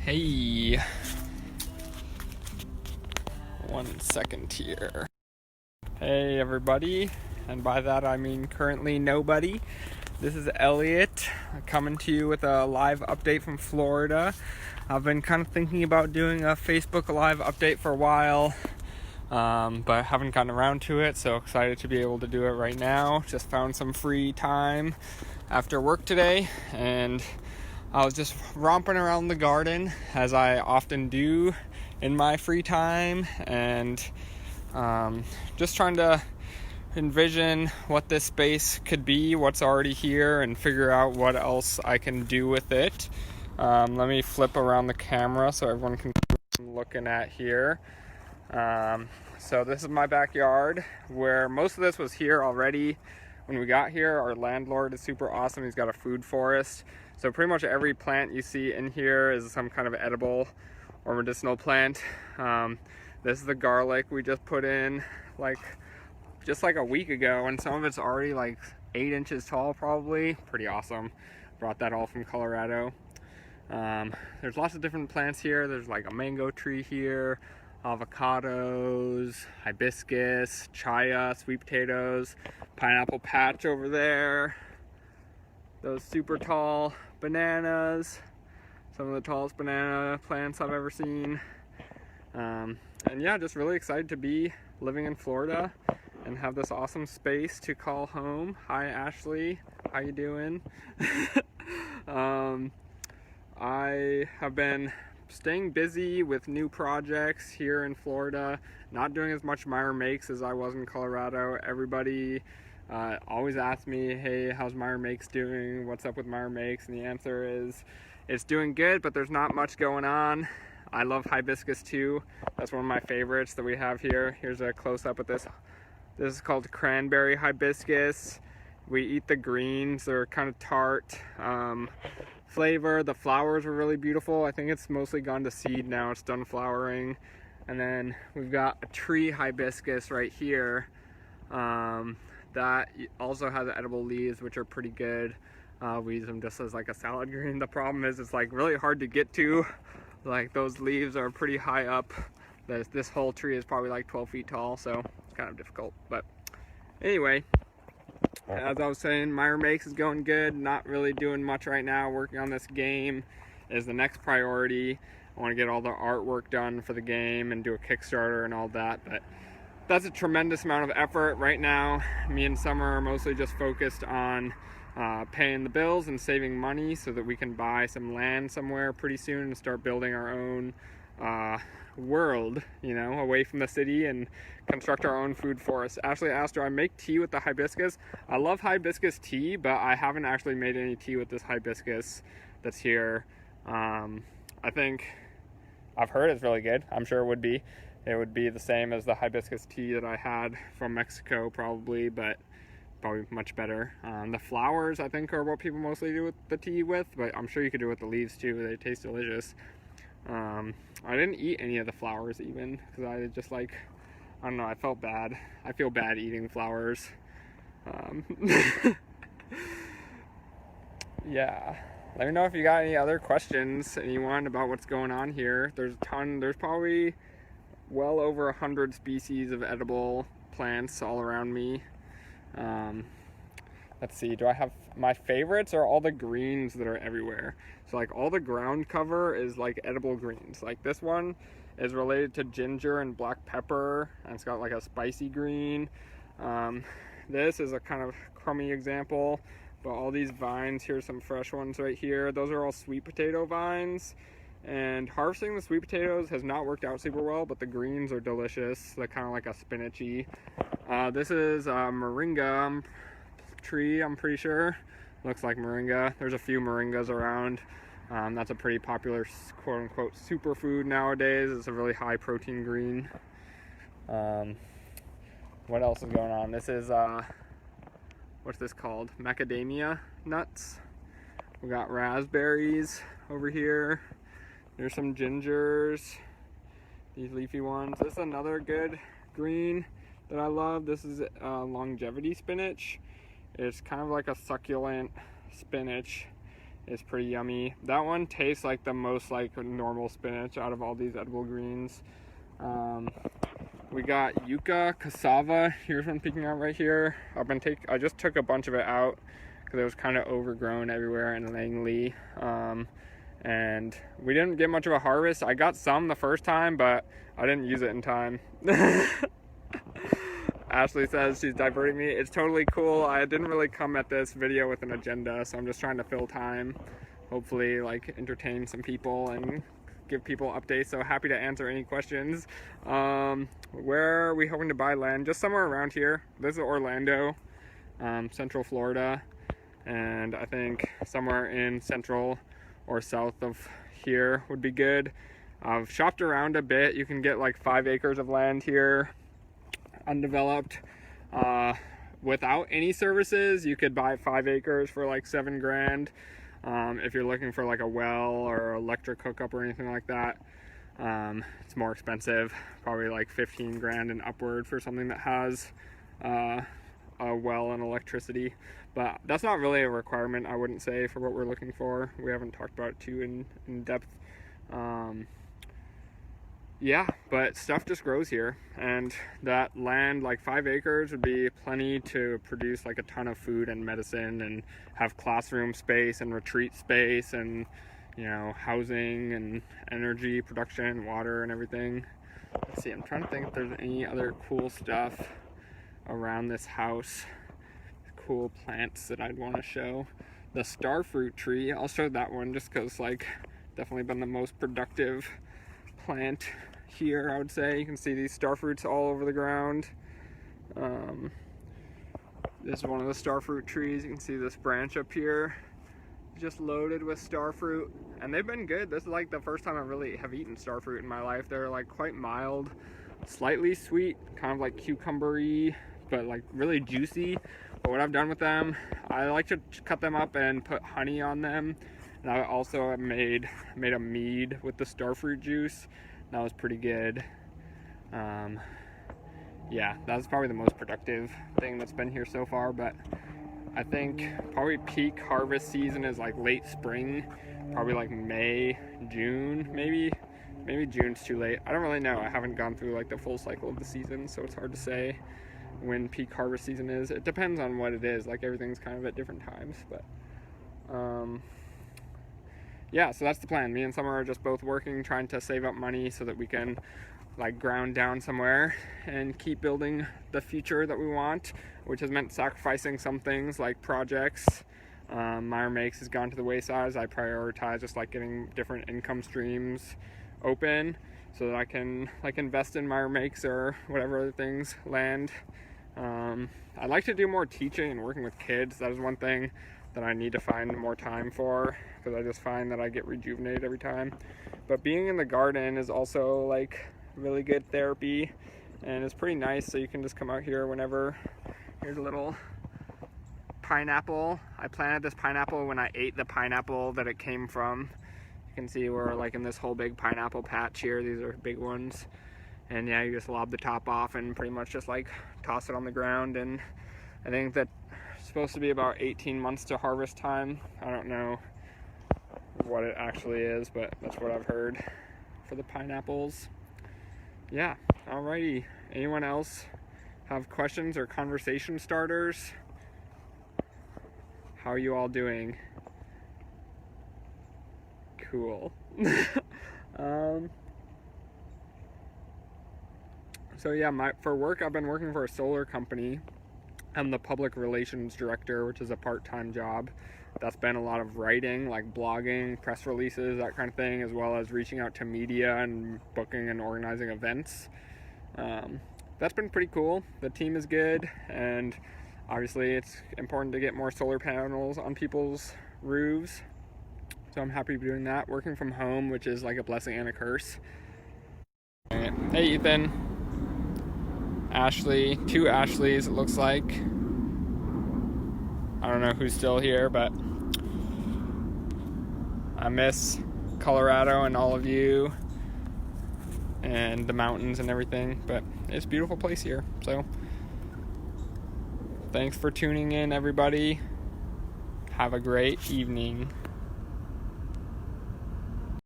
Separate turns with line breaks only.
Hey, 1 second here. Hey everybody, and by that I mean currently nobody. This is Elliot coming to you with a live update from Florida. I've been kind of thinking about doing a Facebook live update for a while, but haven't gotten around to it, so excited to be able to do it right now. Just found some free time after work today, and I was just romping around the garden, as I often do in my free time, and just trying to envision what this space could be, what's already here, and figure out what else I can do with it. Let me flip around the camera so everyone can see what I'm looking at here. So this is my backyard, where most of this was here already when we got here. Our landlord is super awesome. He's got a food forest. So pretty much every plant you see in here is some kind of edible or medicinal plant. This is the garlic we just put in just like a week ago, and some of it's already like 8 inches tall probably. Pretty awesome. Brought that all from Colorado. There's lots of different plants here. There's like a mango tree here, avocados, hibiscus, chaya, sweet potatoes, pineapple patch over there, those super tall bananas, some of the tallest banana plants I've ever seen. And yeah, just really excited to be living in Florida and have this awesome space to call home. Hi Ashley, how you doing? I have been staying busy with new projects here in Florida, not doing as much Meyer Makes as I was in Colorado. Everybody always asks me, hey, how's Meyer Makes doing? What's up with Meyer Makes? And the answer is, it's doing good, but there's not much going on. I love hibiscus too. That's one of my favorites that we have here. Here's a close-up of this. This is called cranberry hibiscus. We eat the greens. They're kind of tart flavor. The flowers are really beautiful. I think it's mostly gone to seed now. It's done flowering. And then we've got a tree hibiscus right here that also has edible leaves, which are pretty good. We use them just as like a salad green. The problem is it's like really hard to get to. Like those leaves are pretty high up. This whole tree is probably like 12 feet tall, so it's kind of difficult. But anyway, as I was saying, Meyer Makes is going good. Not really doing much right now. Working on this game is the next priority. I want to get all the artwork done for the game and do a Kickstarter and all that, but that's a tremendous amount of effort right now. Me and Summer are mostly just focused on paying the bills and saving money so that we can buy some land somewhere pretty soon and start building our own world, you know, away from the city, and construct our own food forest. Ashley asked, do I make tea with the hibiscus? I love hibiscus tea, but I haven't actually made any tea with this hibiscus that's here. I think I've heard it's really good. I'm sure it would be. It would be the same as the hibiscus tea that I had from Mexico probably, but probably much better. The flowers, I think, are what people mostly do with the tea with, but I'm sure you could do it with the leaves too. They taste delicious. I didn't eat any of the flowers even, because I just like, I don't know, I felt bad. I feel bad eating flowers. Yeah. Let me know if you got any other questions, anyone, about what's going on here. There's a ton. There's probably well over 100 species of edible plants all around me. Let's see, do I have my favorites or all the greens that are everywhere? So like all the ground cover is like edible greens. Like this one is related to ginger and black pepper, and it's got like a spicy green. This is a kind of crummy example, but all these vines, here's some fresh ones right here. Those are all sweet potato vines. And harvesting the sweet potatoes has not worked out super well, but the greens are delicious. They're kind of like a spinachy. This is a moringa tree, I'm pretty sure. Looks like moringa. There's a few moringas around. That's a pretty popular quote-unquote superfood nowadays. It's a really high protein green. What else is going on? This is, what's this called? Macadamia nuts. We got raspberries over here. There's some gingers, these leafy ones. This is another good green that I love. This is longevity spinach. It's kind of like a succulent spinach. is pretty yummy. That one tastes like the most like normal spinach out of all these edible greens. We got yucca, cassava. Here's one peeking out right here. I just took a bunch of it out because it was kind of overgrown everywhere in Langley. And we didn't get much of a harvest. I got some the first time, but I didn't use it in time. Ashley says she's diverting me. It's totally cool. I didn't really come at this video with an agenda, so I'm just trying to fill time. Hopefully, like, entertain some people and give people updates. So happy to answer any questions. Where are we hoping to buy land? Just somewhere around here. This is Orlando, Central Florida. And I think somewhere in Central or south of here would be good. I've shopped around a bit. You can get like 5 acres of land here, undeveloped. Without any services, you could buy 5 acres for like $7 grand. If you're looking for like a well or electric hookup or anything like that, it's more expensive, probably like 15 grand and upward for something that has a well and electricity. But that's not really a requirement, I wouldn't say, for what we're looking for. We haven't talked about it too in depth. Yeah, but stuff just grows here, and that land, like 5 acres, would be plenty to produce like a ton of food and medicine and have classroom space and retreat space and, you know, housing and energy production, water and everything. Let's see, I'm trying to think if there's any other cool stuff around this house, cool plants that I'd want to show. The starfruit tree, I'll show that one just because, like, definitely been the most productive plant here, I would say. You can see these starfruits all over the ground. This is one of the starfruit trees. You can see this branch up here just loaded with starfruit, and they've been good. This is like the first time I really have eaten starfruit in my life. They're like quite mild, slightly sweet, kind of like cucumber-y, but like really juicy. But what I've done with them, I like to cut them up and put honey on them. And I also made a mead with the starfruit juice. That was pretty good. Yeah, that's probably the most productive thing that's been here so far. But I think probably peak harvest season is like late spring, probably like May, June, maybe June's too late. I don't really know. I haven't gone through like the full cycle of the season, so it's hard to say when peak harvest season is. It depends on what it is. Like, everything's kind of at different times, but yeah, so that's the plan. Me and Summer are just both working, trying to save up money so that we can like ground down somewhere and keep building the future that we want, which has meant sacrificing some things like projects. Meyer Makes has gone to the wayside as I prioritize just like getting different income streams open so that I can like invest in Meyer Makes or whatever other things land. I'd like to do more teaching and working with kids. That is one thing that I need to find more time for, because I just find that I get rejuvenated every time. But being in the garden is also like really good therapy, and it's pretty nice. So you can just come out here whenever. Here's a little pineapple. I planted this pineapple when I ate the pineapple that it came from. You can see we're like in this whole big pineapple patch here. These are big ones. And yeah, you just lob the top off and pretty much just like toss it on the ground. And I think that it's supposed to be about 18 months to harvest time. I don't know what it actually is, but that's what I've heard for the pineapples. Yeah, alrighty. Anyone else have questions or conversation starters? How are you all doing? Cool. So yeah, for work, I've been working for a solar company. I'm the public relations director, which is a part-time job. That's been a lot of writing, like blogging, press releases, that kind of thing, as well as reaching out to media and booking and organizing events. That's been pretty cool. The team is good, and obviously it's important to get more solar panels on people's roofs. So I'm happy doing that, working from home, which is like a blessing and a curse. Hey Ethan. Ashley, 2 Ashleys it looks like. I don't know who's still here, but I miss Colorado and all of you and the mountains and everything, but it's a beautiful place here. So thanks for tuning in, everybody. Have a great evening.